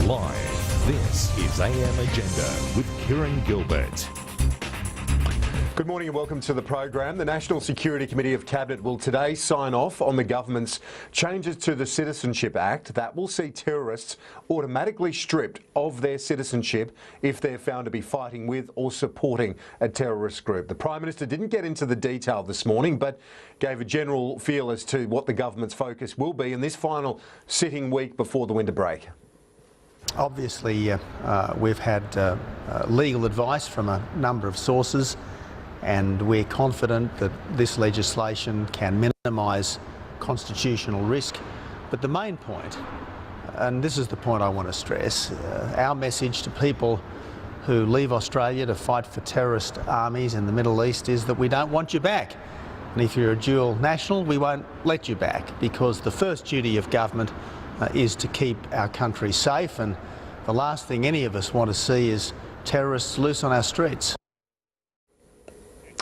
Live, this is AM Agenda with Kieran Gilbert. Good morning and welcome to the program. The National Security Committee of Cabinet will today sign off on the government's changes to the Citizenship Act that will see terrorists automatically stripped of their citizenship if they're found to be fighting with or supporting a terrorist group. The Prime Minister didn't get into the detail this morning, but gave a general feel as to what the government's focus will be in this final sitting week before the winter break. Obviously, we've had legal advice from a number of sources, and we're confident that this legislation can minimise constitutional risk. But the main point, and this is the point I want to stress, our message to people who leave Australia to fight for terrorist armies in the Middle East is that we don't want you back. And if you're a dual national, we won't let you back, because the first duty of government is to keep our country safe, and the last thing any of us want to see is terrorists loose on our streets.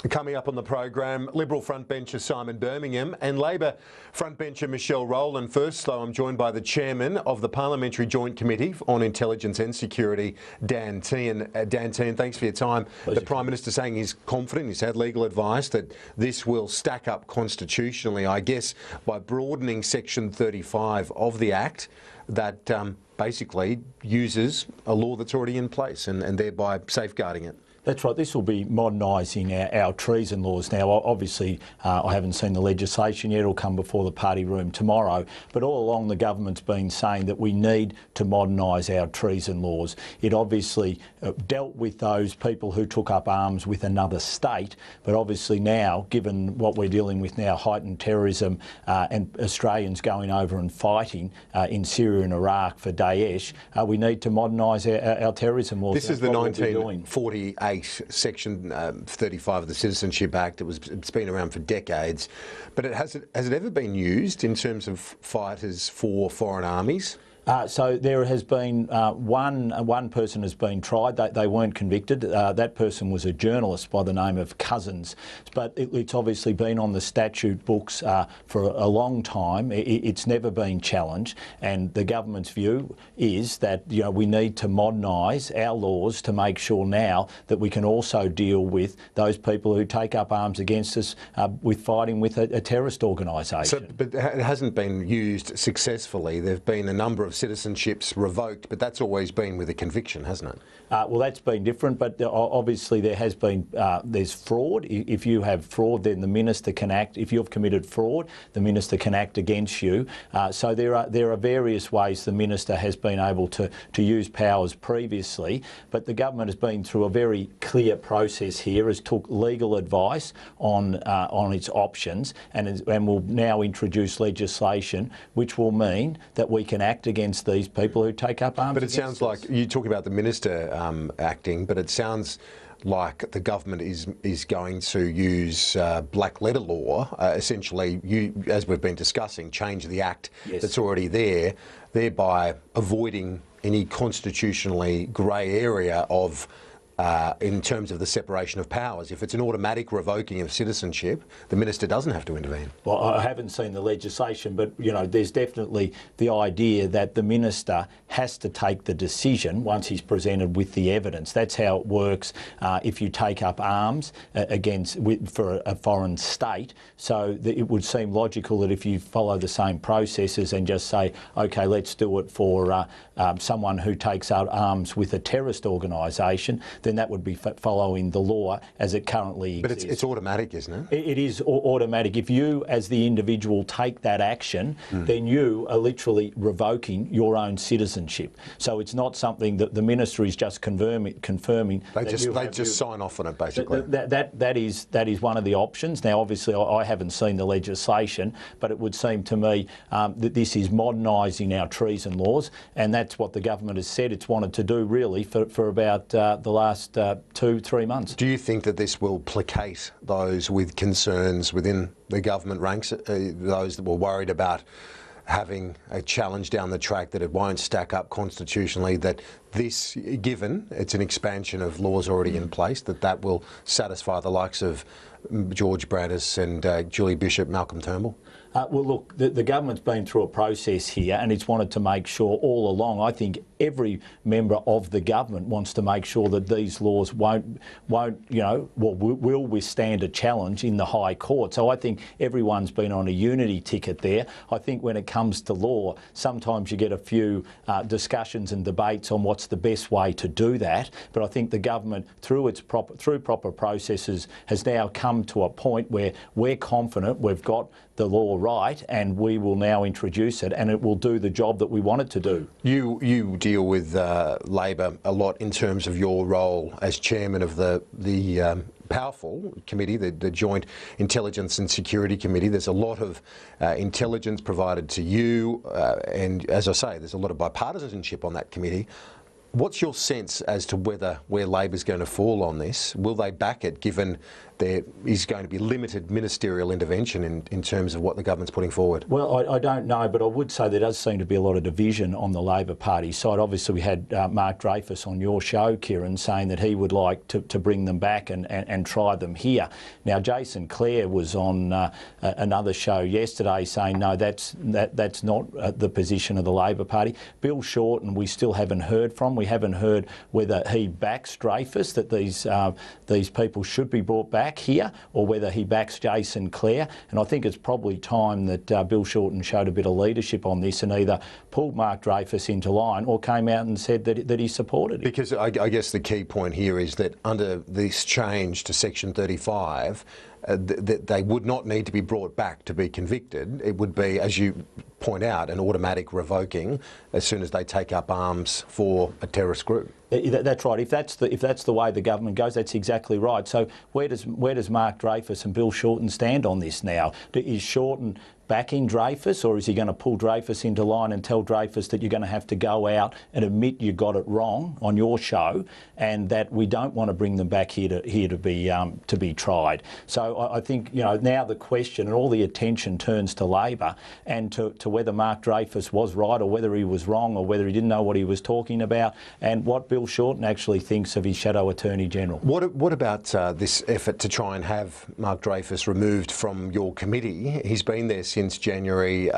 Coming up on the program, Liberal frontbencher Simon Birmingham and Labor frontbencher Michelle Rowland. First, though, I'm joined by the chairman of the Parliamentary Joint Committee on Intelligence and Security, Dan Tehan. Dan Tehan, thanks for your time. Pleasure. The Prime Minister saying he's confident, he's had legal advice that this will stack up constitutionally, I guess, by broadening Section 35 of the Act that basically uses a law that's already in place and thereby safeguarding it. That's right. This will be modernising our treason laws. Now, obviously, I haven't seen the legislation yet. It'll come before the party room tomorrow. But all along, the government's been saying that we need to modernise our treason laws. It obviously dealt with those people who took up arms with another state. But obviously now, given what we're dealing with now, heightened terrorism and Australians going over and fighting in Syria and Iraq for Daesh, we need to modernise our terrorism laws. This is the 1948 Section 35 of the Citizenship Act. It's been around for decades, but has it ever been used in terms of fighters for foreign armies? So there has been one person has been tried. They weren't convicted. That person was a journalist by the name of Cousins. But it's obviously been on the statute books for a long time. It's never been challenged. And the government's view is that we need to modernise our laws to make sure now that we can also deal with those people who take up arms against us with fighting with a terrorist organisation. So, but it hasn't been used successfully. There have been a number of citizenships revoked, but that's always been with a conviction, hasn't it? Well, that's been different, but obviously there has been, there's fraud. If you have fraud, then the minister can act. If you've committed fraud, the minister can act against you. So there are various ways the minister has been able to use powers previously, but the government has been through a very clear process here, has took legal advice on its options, and will now introduce legislation which will mean that we can act against these people who take up arms. But it sounds like you talk about the minister acting, but it sounds like the government is going to use black letter law, essentially, as we've been discussing, change the act that's already there, thereby avoiding any constitutionally grey area of in terms of the separation of powers. If it's an automatic revoking of citizenship, the minister doesn't have to intervene. Well, I haven't seen the legislation, but there's definitely the idea that the minister has to take the decision once he's presented with the evidence. That's how it works if you take up arms for a foreign state. So it would seem logical that if you follow the same processes and just say, OK, let's do it for someone who takes out arms with a terrorist organisation, then that would be following the law as it currently exists. But it's automatic, isn't it? It is automatic. If you, as the individual, take that action, then you are literally revoking your own citizenship. So it's not something that the minister is just confirming. They just sign off on it, basically. That is one of the options. Now, obviously, I haven't seen the legislation, but it would seem to me that this is modernising our treason laws, and that's what the government has said it's wanted to do, really, for about the last 2-3 months. Do you think that this will placate those with concerns within the government ranks, those that were worried about having a challenge down the track that it won't stack up constitutionally, that this, given it's an expansion of laws already in place, that will satisfy the likes of George Braddis and Julie Bishop, Malcolm Turnbull? Well, look, the government's been through a process here, and it's wanted to make sure all along. I think every member of the government wants to make sure that these laws won't will withstand a challenge in the High Court. So I think everyone's been on a unity ticket there. I think when it comes to law, sometimes you get a few discussions and debates on what's the best way to do that. But I think the government, through proper processes, has now come to a point where we're confident we've got the law right, and we will now introduce it, and it will do the job that we want it to do. You deal with Labor a lot in terms of your role as chairman of the powerful committee, the Joint Intelligence and Security Committee. There's a lot of intelligence provided to you, and as I say, there's a lot of bipartisanship on that committee. What's your sense as to where Labor's going to fall on this? Will they back it, given there is going to be limited ministerial intervention in terms of what the government's putting forward? Well, I don't know, but I would say there does seem to be a lot of division on the Labor Party side. Obviously, we had Mark Dreyfus on your show, Kieran, saying that he would like to bring them back and try them here. Now, Jason Clare was on another show yesterday saying, no, that's not the position of the Labor Party. Bill Shorten, we still haven't heard from. We haven't heard whether he backs Dreyfus, that these people should be brought back here, or whether he backs Jason Clare. And I think it's probably time that Bill Shorten showed a bit of leadership on this and either pulled Mark Dreyfus into line or came out and said that he supported it. Because I guess the key point here is that under this change to Section 35, that they would not need to be brought back to be convicted. It would be, as you point out, an automatic revoking as soon as they take up arms for a terrorist group. That's right. If that's the way the government goes, that's exactly right. So where does Mark Dreyfus and Bill Shorten stand on this now? Is Shorten backing Dreyfus, or is he going to pull Dreyfus into line and tell Dreyfus that you're going to have to go out and admit you got it wrong on your show, and that we don't want to bring them back here to be tried? So I think now the question and all the attention turns to Labor and to whether Mark Dreyfus was right or whether he was wrong or whether he didn't know what he was talking about, and what Bill Shorten actually thinks of his Shadow Attorney General. What about this effort to try and have Mark Dreyfus removed from your committee? He's been there since January.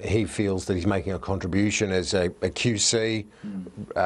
He feels that he's making a contribution as a QC,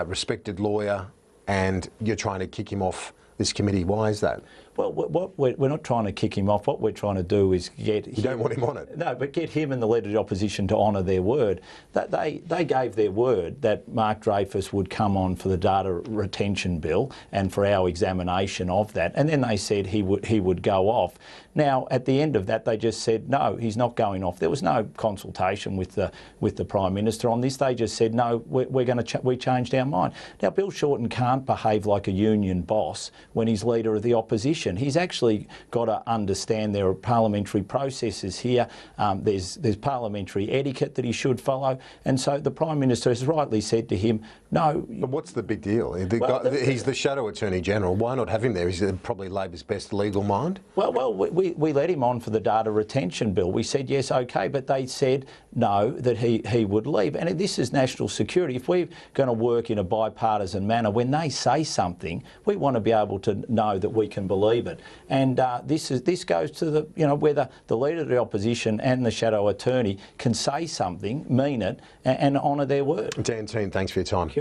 respected lawyer, and you're trying to kick him off this committee. Why is that? Well, we're not trying to kick him off. What we're trying to do is get him... You don't want him on it? No, but get him and the Leader of the Opposition to honour their word. That they gave their word that Mark Dreyfus would come on for the data retention bill and for our examination of that, and then they said he would go off. Now, at the end of that, they just said, no, he's not going off. There was no consultation with the Prime Minister on this. They just said, no, we changed our mind. Now, Bill Shorten can't behave like a union boss when he's Leader of the Opposition. He's actually got to understand there are parliamentary processes here. There's parliamentary etiquette that he should follow. And so the Prime Minister has rightly said to him, no. But what's the big deal? He's the Shadow Attorney General. Why not have him there? He's probably Labor's best legal mind. Well, we let him on for the data retention bill. We said, yes, OK, but they said no, that he would leave. And this is national security. If we're going to work in a bipartisan manner, when they say something, we want to be able to know that we can believe it. And this goes to the whether the Leader of the Opposition and the Shadow Attorney can say something, mean it, and honour their word. Dan Tehan, thanks for your time. Kieran.